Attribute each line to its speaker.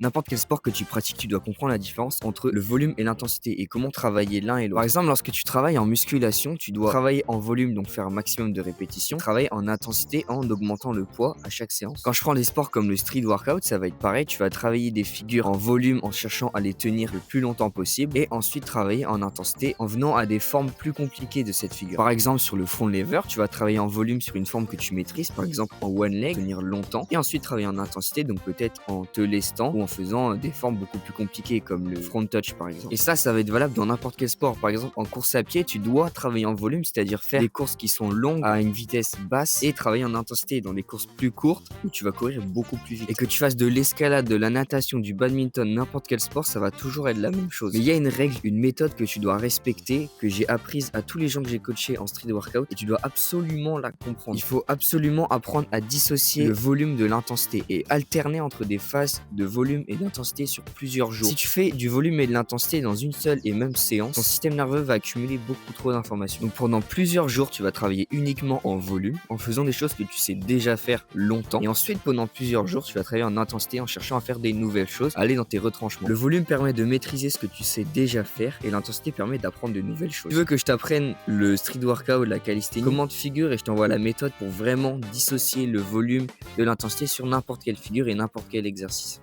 Speaker 1: N'importe quel sport que tu pratiques, tu dois comprendre la différence entre le volume et l'intensité et comment travailler l'un et l'autre. Par exemple, lorsque tu travailles en musculation, tu dois travailler en volume, donc faire un maximum de répétitions, travailler en intensité en augmentant le poids à chaque séance. Quand je prends des sports comme le street workout, ça va être pareil, tu vas travailler des figures en volume en cherchant à les tenir le plus longtemps possible et ensuite travailler en intensité en venant à des formes plus compliquées de cette figure. Par exemple, sur le front lever, tu vas travailler en volume sur une forme que tu maîtrises, par exemple en one leg, tenir longtemps et ensuite travailler en intensité, donc peut-être en te lestant ou en faisant des formes beaucoup plus compliquées comme le front touch par exemple. Et ça va être valable dans n'importe quel sport. Par exemple, en course à pied, tu dois travailler en volume, c'est-à-dire faire des courses qui sont longues à une vitesse basse et travailler en intensité dans des courses plus courtes où tu vas courir beaucoup plus vite. Et que tu fasses de l'escalade, de la natation, du badminton, n'importe quel sport, ça va toujours être la même chose. Mais il y a une règle, une méthode que tu dois respecter, que j'ai apprise à tous les gens que j'ai coachés en street workout et tu dois absolument la comprendre. Il faut absolument apprendre à dissocier le volume de l'intensité et alterner entre des phases de volume et d'intensité sur plusieurs jours. Si tu fais du volume et de l'intensité dans une seule et même séance, ton système nerveux va accumuler beaucoup trop d'informations. Donc pendant plusieurs jours, tu vas travailler uniquement en volume, en faisant des choses que tu sais déjà faire longtemps. Et ensuite, pendant plusieurs jours, tu vas travailler en intensité en cherchant à faire des nouvelles choses, aller dans tes retranchements. Le volume permet de maîtriser ce que tu sais déjà faire et l'intensité permet d'apprendre de nouvelles choses. Tu veux que je t'apprenne le street workout, la calisthénie, comment te figure et je t'envoie la méthode pour vraiment dissocier le volume de l'intensité sur n'importe quelle figure et n'importe quel exercice.